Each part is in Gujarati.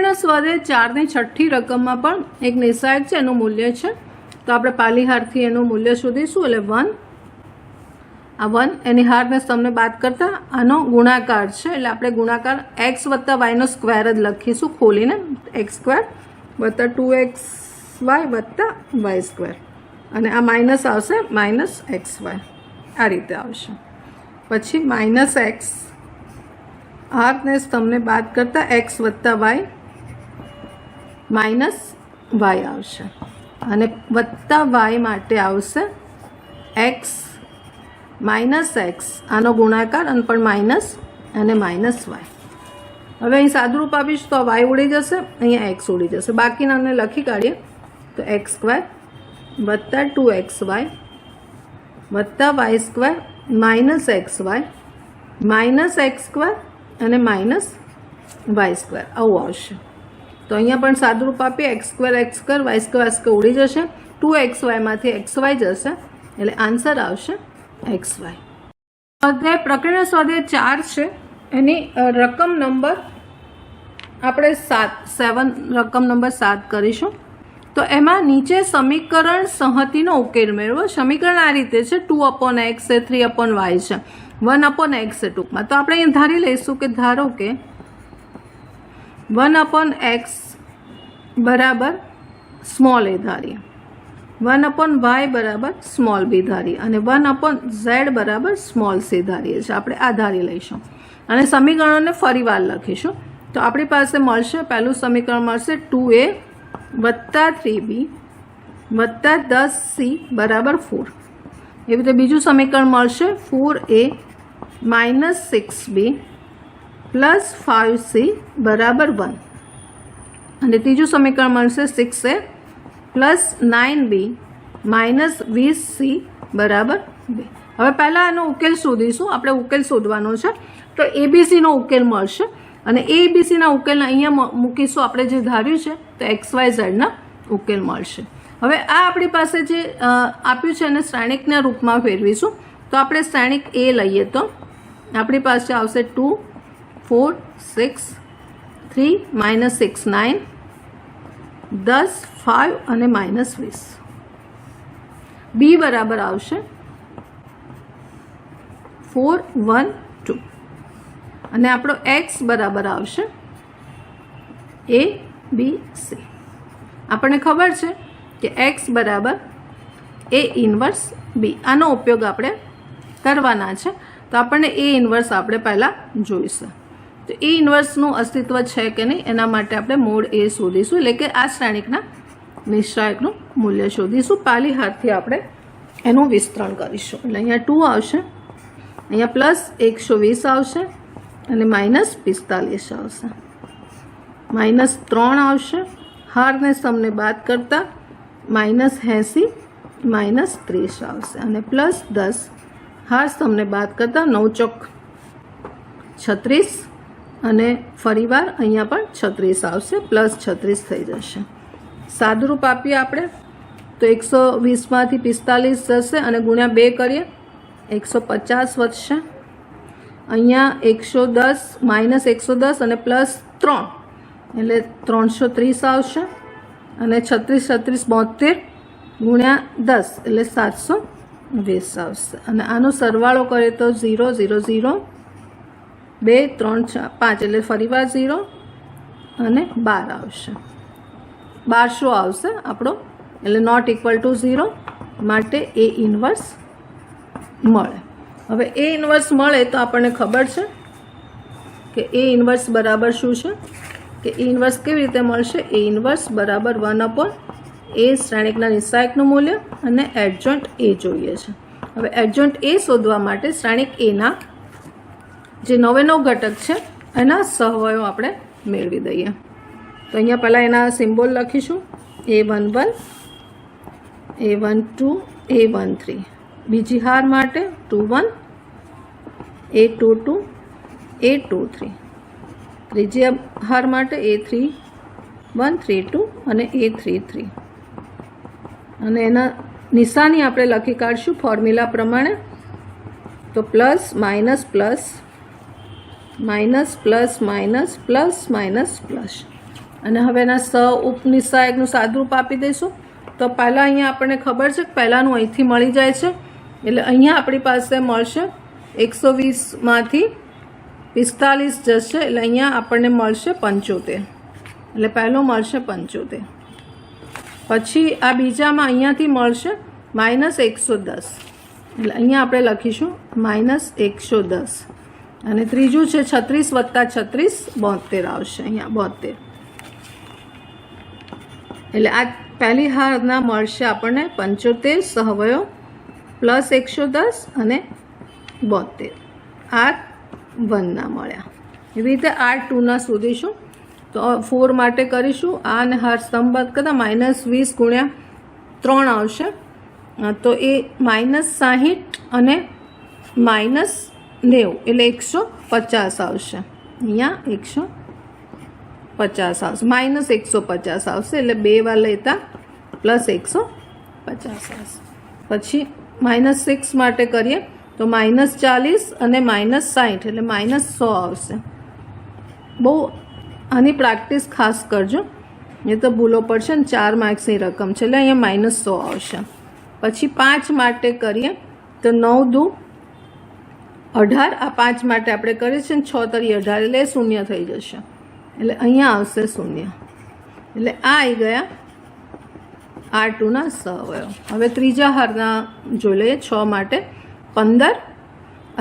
પ્રકૃતિના સ્વાધ્યાય 4 ની છઠ્ઠી રકમમાં પણ એક નિર્ણાયક છે, એનું મૂલ્ય છે. તો આપણે પાલીહારથી એનું મૂલ્ય શોધીશું. એટલે 1, આ 1 એની હારને સ્તંભને બાદ કરતા આનો ગુણાકાર છે, એટલે આપણે ગુણાકાર x વત્તા yનો સ્ક્વેર જ લખીશું ખોલીને, x² વત્તા 2xy વત્તા y², અને આ માઇનસ આવશે -xy, આ રીતે આવશે. પછી -x હારને સ્તંભને બાદ કરતા x વત્તા y -y આવશે, અને વત્તા y માટે આવશે x -x, આનો ગુણાકાર અને પણ માઇનસ અને -y. હવે અહીં સાદુરૂપ આપીશ તો y ઉડી જશે, અહીંયા x ઉડી જશે, બાકીનાને લખી કાઢીએ તો x² વત્તા 2xy વત્તા y² -xy -x² અને -y², આવું આવશે. તો અહીંયા પણ સાદુરૂપ આપીએ, x² y² ઉડી જશે, 2xyમાંથી xy જશે, એટલે આન્સર આવશે xy. સ્વાધ્યાય પ્રકરણ સ્વાધ્યાય 4 છે, એની રકમ નંબર આપણે 7 રકમ નંબર 7 કરીશું. તો એમાં નીચે સમીકરણ સંહતિનો ઉકેલ મેળવો. સમીકરણ આ રીતે છે, 2/x છે, 3/y છે, 1/x છે ટૂંકમાં. તો આપણે અહીં ધારી લઈશું કે ધારો કે 1/x બરાબર સ્મોલ a ધારીએ, 1/y બરાબર સ્મોલ b ધારીએ, અને 1/z બરાબર સ્મોલ c ધારીએ છીએ. આપણે આ ધારી લઈશું અને સમીકરણોને ફરીવાર લખીશું. તો આપણી પાસે મળશે, પહેલું સમીકરણ મળશે 2a વત્તા 3b વત્તા 10c બરાબર 4. એવી રીતે બીજું સમીકરણ મળશે 4a -6b પ્લસ 5c બરાબર 1, અને ત્રીજું સમીકરણ મળશે 6a પ્લસ 9b -20c બરાબર 2. હવે પહેલાં એનો ઉકેલ શોધીશું. આપણે ઉકેલ શોધવાનો છે, તો એબીસીનો ઉકેલ મળશે, અને એબીસીના ઉકેલને અહીંયા મૂકીશું. આપણે જે ધાર્યું છે તો XYZના ઉકેલ મળશે. હવે આ આપણી પાસે જે આપ્યું છે એને શ્રેણિકના રૂપમાં ફેરવીશું. તો આપણે શ્રેણિક એ લઈએ તો આપણી પાસે આવશે 2 4 6 3 -6 9 10 5 અને -20. બી બરાબર આવશે 4 1 2, અને આપણો x બરાબર આવશે a b c. આપણને ખબર છે કે x બરાબર a ઇન્વર્સ b, આનો ઉપયોગ આપણે કરવાના છે. તો આપણને a ઇન્વર્સ આપણે પહેલાં જોઈશે. તો એ ઇન્વર્સનું અસ્તિત્વ છે કે નહીં એના માટે આપણે મોડ a શોધીશું, એટલે કે આ શ્રેણિકના નિશ્ચાયકનું મૂલ્ય શોધીશું. પાલીહારથી આપણે એનું વિસ્તરણ કરીશું. એટલે અહીંયા 2 આવશે, અહીંયા પ્લસ 120 આવશે, અને -45 આવશે, -3 આવશે, હારને સ્તંભને બાદ કરતા -80 -30 આવશે, અને પ્લસ 10 હાર સ્તંભને બાદ કરતા 9 ચોક 36, અને ફરીવાર અહીંયા પણ 36 આવશે, પ્લસ 36 થઈ જશે. સાદુરૂપ આપીએ આપણે તો 120માંથી 45 જશે, અને ગુણ્યા 2 કરીએ 150 વધશે. અહીંયા 110 -110 અને પ્લસ 3 એટલે 330 આવશે, અને 36 36 72 ગુણ્યા 10 એટલે 720 આવશે. અને આનો સરવાળો કરીએ તો 0 0 0 2 3 4 5 એટલે ફરીવાર 0, અને 12 આવશે, 1200 આવશે આપણો, એટલે નોટ ઇક્વલ ટુ 0, માટે એ ઇન્વર્સ મળે. હવે એ ઇન્વર્સ મળે તો આપણને ખબર છે કે એ ઇન્વર્સ બરાબર શું છે, કે એ ઇન્વર્સ કેવી રીતે મળશે. એ ઇન્વર્સ બરાબર 1/a શ્રેણિકના નિશ્ચાયકનું મૂલ્ય, અને એડજોઇન્ટ એ જોઈએ છે. હવે એડજોઇન્ટ એ શોધવા માટે શ્રેણિક એના જે 9 ઘટક છે એના સહવયો આપણે મેળવી દઈએ. તો અહીંયા પહેલાં એના સિમ્બોલ લખીશું, a11 a12 a13, બીજી હાર માટે 21 a22 a23, ત્રીજી હાર માટે a31 32 અને a33, અને એના નિશાની આપણે લખી કાઢશું ફોર્મ્યુલા પ્રમાણે. તો plus minus plus minus plus minus plus minus plus, અને હવે એના ઉપનિશાયકનું સાદરૂપ આપી દઈશું. તો પહેલાં અહીંયા આપણને ખબર છે કે પહેલાંનું અહીંથી મળી જાય છે, એટલે અહીંયા આપણી પાસે મળશે 120માંથી 45 જશે, એટલે અહીંયા આપણને મળશે 75. એટલે પહેલું મળશે 75. પછી આ બીજામાં અહીંયાથી મળશે -110, એટલે અહીંયા આપણે લખીશું -110. અને ત્રીજું છે 36 + 36 72 આવશે, અહીંયા 72. એટલે આ પહેલી હારના મળશે આપણને 75 સહવયો +110 અને 72. R1ના મળ્યા. એવી રીતે R2ના શોધીશું. તો 4 માટે કરીશું. આ અને હાર સ્તંભ બાદ કરતાં -20 × 3 આવશે, તો એ -60 અને -90 એટલે 150 આવશે. અહીંયા 150 આવશે, -150 આવશે, એટલે 2 વાર લેતા +150 આવશે. પછી -6 માટે કરીએ તો -40 અને -60 એટલે -100 આવશે. બહુ આની પ્રેક્ટિસ ખાસ કરજો, એ તો ભૂલો પડશે ને. 4 માર્ક્સની રકમ છે, એટલે અહીંયા -100 આવશે. પછી 5 માટે કરીએ તો 9 દુ 18. આ 5 માટે આપણે કરીએ છીએ, 6 તરી 18 એટલે 0 થઈ જશે, એટલે અહીંયા આવશે 0. એટલે આ આવી ગયા R2ના સહવયો. હવે ત્રીજા હારના જોઈ લઈએ. 6 માટે 15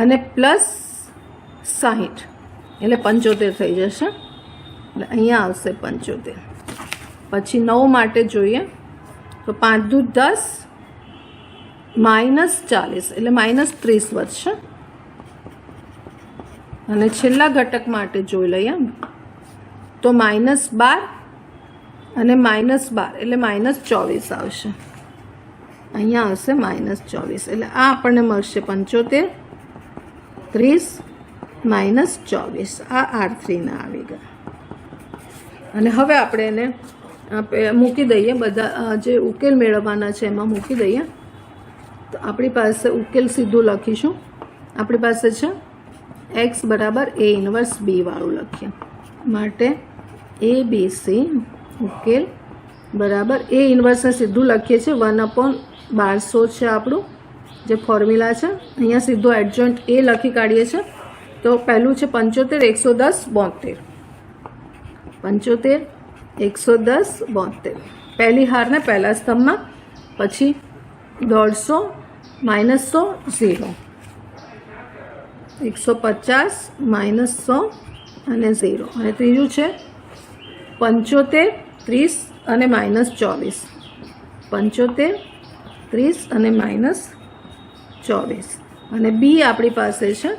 અને +60 એટલે 75 થઈ જશે, એટલે અહીંયા આવશે 75. પછી 9 માટે જોઈએ તો 5 દુ 10 -40 એટલે -30 વધશે. અને છેલ્લા ઘટક માટે જોઈ લઈએ તો -12 અને -12 એટલે -24 આવશે, અહીંયા આવશે -24. એટલે આ આપણને મળશે 75, 30 -24. આ R3ના આવી ગયા. અને હવે આપણે એને મૂકી દઈએ, બધા જે ઉકેલ મેળવવાના છે એમાં મૂકી દઈએ. તો આપણી પાસે ઉકેલ સીધું લખીશું. આપણી પાસે છે x = A−1B વાળું લખીએ. માટે ABC ઉકેલ બરાબર A−1ને સીધું લખીએ છીએ 1/1200 છે આપણું જે ફોર્મ્યુલા છે. અહીંયા સીધું એડજોઇન્ટ A લખી કાઢીએ છીએ. તો પહેલું છે 75, 110, 72. 75, 110, 72. પહેલી હારને પહેલા સ્તંભમાં, પછી 150 -100 0, 150 -100 અને 0. અને ત્રીજું છે 75, 30 અને -24. 75, 30 અને -24. અને બી આપણી પાસે છે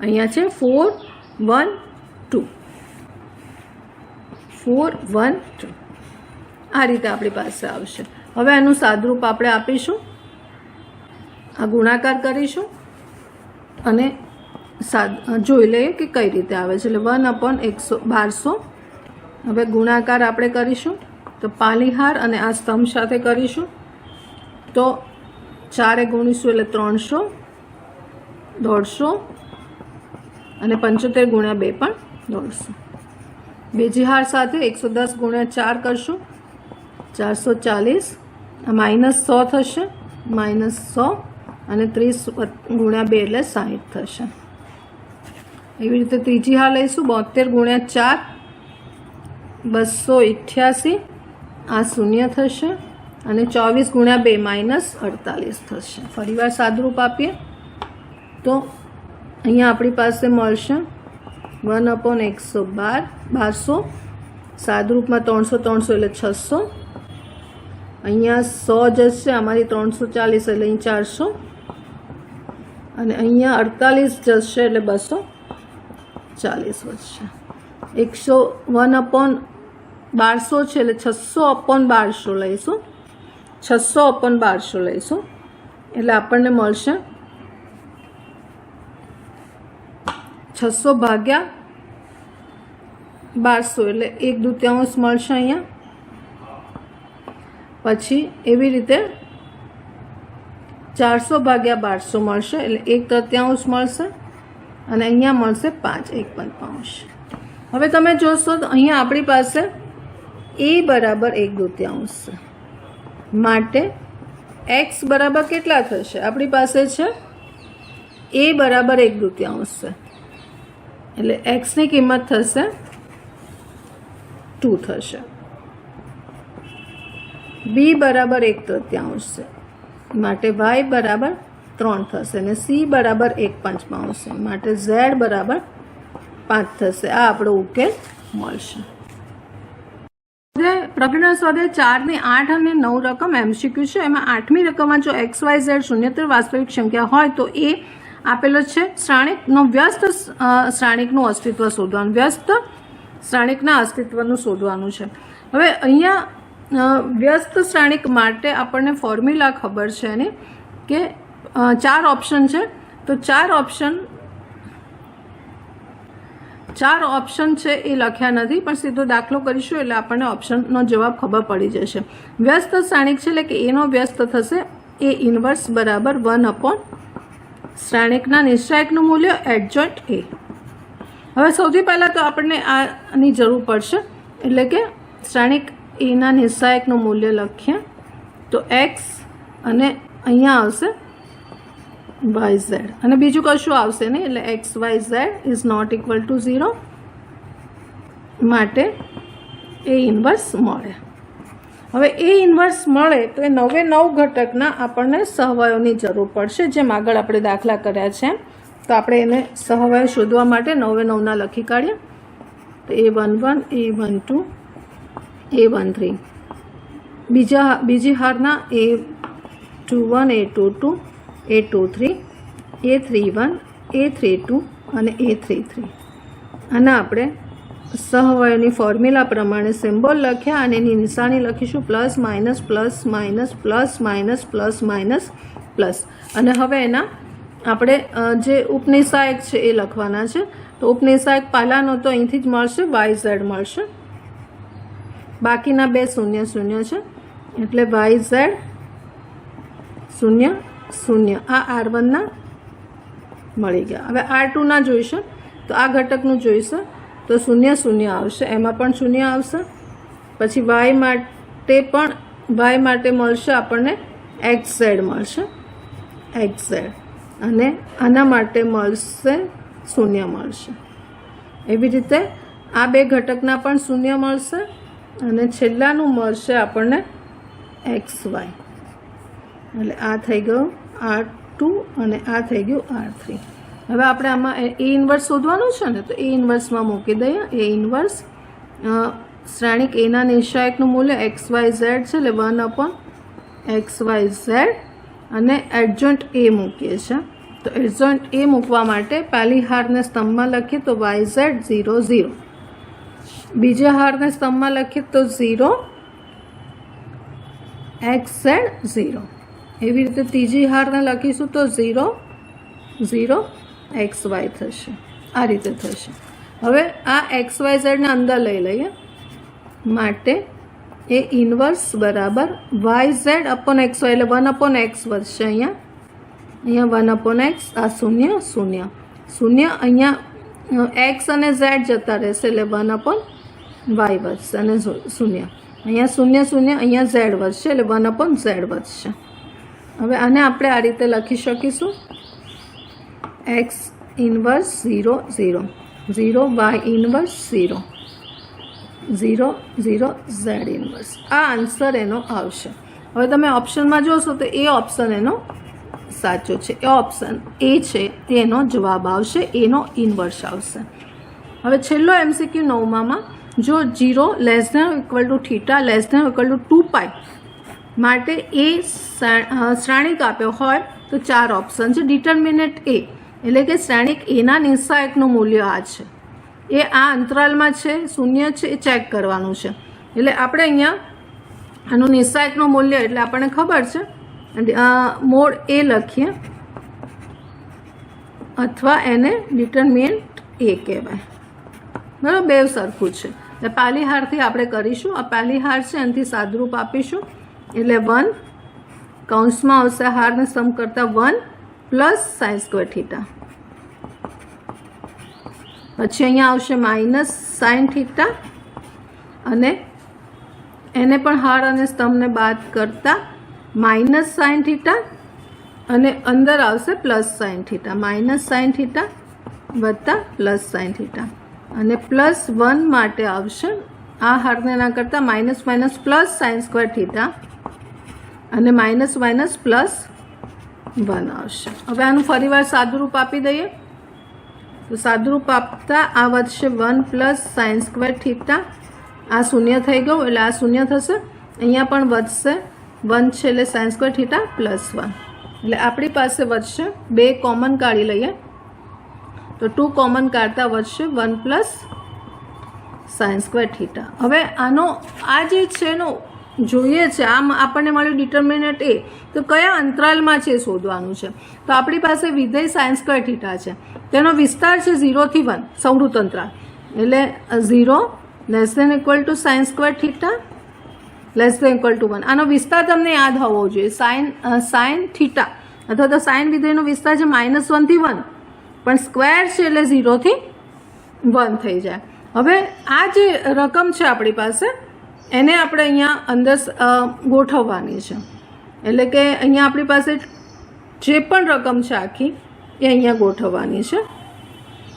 અહીંયા છે 4, 1, 2. 4, 1, 2. આ રીતે આપણી પાસે આવશે. હવે આનું સાદરૂપ આપણે આપીશું. આ ગુણાકાર કરીશું અને જોઈ લઈએ કે કઈ રીતે આવે છે. એટલે 1/1200. હવે ગુણાકાર આપણે કરીશું તો પાલીહાર અને આ સ્તંભ સાથે કરીશું. તો 4 ગુણીશું એટલે 300, 150 અને 75 × 2 પણ 150. બીજી હાર સાથે 110 × 4 કરશું, 440. આ -100 થશે, -100 અને 30 × 2 એટલે 60 થશે. એવી રીતે ત્રીજી હાર લઈશું 72 × 4 288. આ 0 થશે અને 24 × 2 -48 થશે. ફરીવાર સાદરૂપ આપીએ તો અહીંયા આપણી પાસે મળશે 1/1200. સાદરૂપમાં 300 300 એટલે 600. અહીંયા 100 જશે, અમારી 340 એટલે અહીં 400. અને અહીંયા 48 જશે એટલે 240 વધશે. 1/1200 છે એટલે 600/1200 લઈશું. 600/1200 લઈશું એટલે આપણને મળશે 600/1200 એટલે 1/2 મળશે અહીંયા. પછી એવી રીતે 400/1200 મળશે એટલે 1/3 મળશે. અને અહીંયા મળશે 5, 1/5. હવે તમે જોશો તો અહીંયા આપણી પાસે a બરાબર 1/2 છે, માટે x બરાબર કેટલા થશે? આપણી પાસે છે a બરાબર 1/2 છે, એટલે x ની કિંમત થશે 2 થશે. b બરાબર 1/3 છે, માટે y બરાબર 3 થશે, અને c બરાબર 1/5 છે, માટે z બરાબર 5 થશે. આ આપણો ઉકેલ મળશે. પ્રકરણ સ્વાધ્યાય 4 ની 8 અને 9 રકમ MCQ છે. એમાં 8મી રકમમાં જો XYZ શૂન્યતર વાસ્તવિક સંખ્યા હોય તો એ આપેલો છે શ્રાણિકનો વ્યસ્ત શ્રાણિકનું અસ્તિત્વ શોધવાનું, વ્યસ્ત શ્રાણિકના અસ્તિત્વનું શોધવાનું છે. હવે અહીંયા વ્યસ્ત શ્રાણિક માટે આપણને ફોર્મ્યુલા ખબર છે એની કે 4 ઓપ્શન છે, તો 4 ઓપ્શન છે એ લખ્યા નથી, પણ સીધો દાખલો કરીશું એટલે આપણને ઓપ્શનનો જવાબ ખબર પડી જશે. વ્યસ્ત શ્રાણિક છે એટલે કે એનો વ્યસ્ત થશે એ ઇન્વર્સ બરાબર 1/, શ્રાણિકના નિશ્ચાયકનું મૂલ્ય એડજોઇન્ટ એ. હવે સૌથી પહેલાં તો આપણને આની જરૂર પડશે, એટલે કે શ્રાણિક એના નિશ્ચાયકનું મૂલ્ય લખીએ તો x, અને અહીંયા આવશે yz, અને બીજું કશું આવશે નહીં, એટલે xyz is not equal to 0, માટે એ ઇન્વર્સ મળે. હવે એ ઇન્વર્સ મળે તો એ 9 ઘટકના આપણને સહવયોની જરૂર પડશે, જેમ આગળ આપણે દાખલા કર્યા છે. તો આપણે એને સહવયો શોધવા માટે 9 લખી કાઢીએ. તો a11, a12, a13, બીજી હારના a21, a22, a23, a31, a32 અને a33. આના આપણે સહવયોની ફોર્મ્યુલા પ્રમાણે સિમ્બોલ લખ્યા, અને એની નિશાની લખીશું plus minus plus minus plus minus plus minus plus. અને હવે એના આપણે જે ઉપનિશાયક છે એ લખવાના છે. તો ઉપનિશાયક પહેલાંનો તો અહીંથી જ મળશે, yz મળશે, બાકીના બે 0 0 છે, એટલે yz 0 0. આ r1ના મળી ગયા. હવે r2ના જોઈશે, તો આ ઘટકનું જોઈશે તો 0 0 આવશે, એમાં પણ 0 આવશે. પછી y માટે મળશે આપણને xz મળશે, xz, અને આના માટે મળશે 0 મળશે. એવી રીતે આ બે ઘટકના પણ 0 મળશે, અને છેલ્લાનું મળશે આપણને xy. એટલે આ થઈ ગયું r2 અને આ થઈ ગયું r3. હવે આપણે આમાં એ ઇન્વર્સ શોધવાનું છે ને, તો એ ઇન્વર્સમાં મૂકી દઈએ. એ ઇન્વર્સ શ્રેણિક એના નિશ્ચાયકનું મૂલ્ય xyz છે, એટલે 1/xyz, અને એડજોઇન્ટ એ મૂકીએ છીએ. તો એડજોઇન્ટ એ મૂકવા માટે પહેલી હારને સ્તંભમાં લખીએ તો yz 0 0, બીજા હારને સ્તંભમાં લખીએ તો 0 xz 0. એવી રીતે ત્રીજી હારને લખીશું તો 0 0 xy થશે. આ રીતે થશે. હવે આ xyz ને અંદર લઈ લઈએ, માટે એ ઇન્વર્સ બરાબર yz અપોન xy, એટલે 1/x વધશે. અહીંયા 1/x, આ 0 0 0, અહીંયા x અને z જતા રહેશે, એટલે 1/y વધશે, અને 0 અહીંયા 0 0, અહીંયા z વધશે, એટલે 1/z વધશે. હવે આને આપણે આ રીતે લખી શકીશું, x inverse 0 0 0, y inverse 0 0 0, z inverse. આ આન્સર એનો આવશે. હવે તમે ઓપ્શનમાં જોશો તો એ ઓપ્શન એનો સાચો છે, એ ઓપ્શન એ છે એનો જવાબ આવશે, એનો ઇન્વર્સ આવશે. હવે છેલ્લો MCQ 9માં જો 0 less than equal to theta less than equal to 2π માટે એ શ્રેણિક આપ્યો હોય તો 4 ઓપ્શન છે. ડિટર્મિનેન્ટ એ એટલે કે શ્રેણિક એના નિશ્ચાયકનું મૂલ્ય આ છે, એ આ અંતરાલમાં છે, 0 છે, એ ચેક કરવાનું છે. એટલે આપણે અહીંયા આનું નિશ્ચાયકનું મૂલ્ય એટલે આપણને ખબર છે, મોડ એ લખીએ, અથવા એને ડિટર્મિનેન્ટ એ કહેવાય. બરાબર, બે સરખું છે. એટલે પહેલી હારથી આપણે કરીશું. આ પહેલી હાર છે, એનાથી સાદરૂપ આપીશું, એટલે 1 કૌંસમાં આવશે હારને સમ કરતા 1 પ્લસ sin² θ. પછી અહીંયા આવશે માઇનસ સાઇન થીટા અને એને પણ હાર અને સ્તંભને બાદ કરતાં માઇનસ સાઇન થીટા અને અંદર આવશે plus sine theta, minus sine theta વત્તા પ્લસ સાઇન થીટા અને +1 માટે આવશે આ હારને ના કરતાં minus minus plus sign square theta અને માઇનસ માઇનસ +1 આવશે. હવે આનું ફરીવાર સાદુરૂપ આપી દઈએ તો સાદુરૂપ આપતા આ વધશે 1 પ્લસ સાઇન સ્ક્વેર થીટા, આ શૂન્ય થઈ ગયું એટલે આ શૂન્ય થશે, અહીંયા પણ વધશે 1 છે એટલે સાઇન સ્ક્વેર થીટા +1 એટલે આપણી પાસે વધશે 2 કોમન કાઢી લઈએ તો 2 કોમન કાઢતા વધશે 1 પ્લસ સાઇન સ્ક્વેર થીટા. હવે આનો આ જે છે એનો જોઈએ છે, આમ આપણને મળ્યું ડિટર્મિનન્ટ એ, તો કયા અંતરાલમાં છે શોધવાનું છે. તો આપણી પાસે વિધેય સાઇન સ્ક્વેર થીટા છે, તેનો વિસ્તાર છે 0 થી 1 સંવૃત અંતરાલ, એટલે 0 <= સાઇન સ્ક્વેર થીટા <= 1. આનો વિસ્તાર તમને યાદ હોવો જોઈએ, સાઇન થીટા અથવા તો સાઇન વિધેયનો વિસ્તાર છે -1 થી 1, પણ સ્ક્વેર છે એટલે 0 થી 1 થઈ જાય. હવે આ જે રકમ છે આપણી પાસે એને આપણે અહીંયા અંદર ગોઠવવાની છે, એટલે કે અહીંયા આપણી પાસે જે પણ રકમ છે આખી એ અહીંયા ગોઠવવાની છે.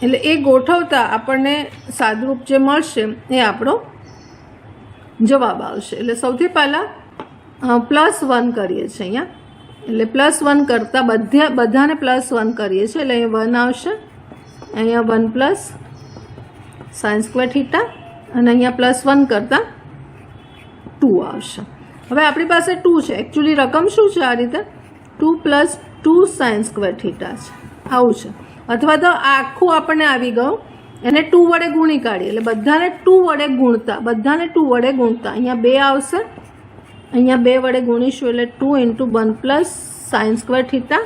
એટલે એ ગોઠવતા આપણને સાદુરૂપ જે મળશે એ આપણો જવાબ આવશે. એટલે સૌથી પહેલાં +1 કરીએ છીએ અહીંયા, એટલે +1 કરતાં બધાને +1 કરીએ છીએ એટલે અહીંયા 1 આવશે, અહીંયા 1 પ્લસ સાઇન સ્ક્વેર થીટા અને અહીંયા +1 કરતાં 2 આવશે. હવે આપણી પાસે 2 છે, એકચ્યુઅલી રકમ શું છે આ રીતે 2 + 2 સાઇન સ્ક્વેર થીટા છે, આવું છે. અથવા તો આખું આપણને આવી ગયું, એને 2 વડે ગુણી કાઢીએ એટલે બધાને 2 વડે ગુણતા અહીંયા 2 આવશે, અહીંયા 2 વડે ગુણીશું એટલે 2 × 1 પ્લસ સાઇન સ્ક્વેર થીટા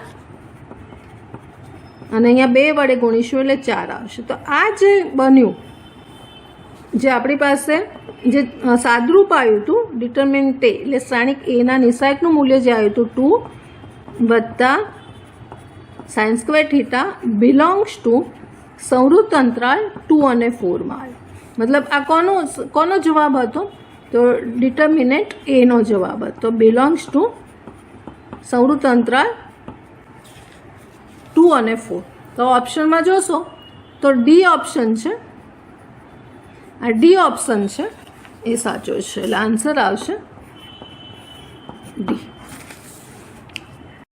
અને અહીંયા 2 વડે ગુણીશું એટલે 4 આવશે. તો આ જે બન્યું, જે આપણી પાસે જે સાદુરૂપ આવ્યું હતું ડિટર્મિનન્ટ એ એટલે શ્રેણિક એના નિશાયકનું મૂલ્ય જે આવ્યું હતું 2 વત્તા sine square theta belongs to સંવૃત અંતરાલ 2 અને 4માં આવ્યું. મતલબ આ કોનો જવાબ હતો? તો ડિટર્મિનન્ટ એનો જવાબ હતો, બિલોંગ્સ ટુ સંવૃત અંતરાલ 2 અને 4. તો ઓપ્શનમાં જોશો તો ડી ઓપ્શન છે, આ ડી ઓપ્શન છે એ સાચો છે, એટલે આન્સર આવશે ડી.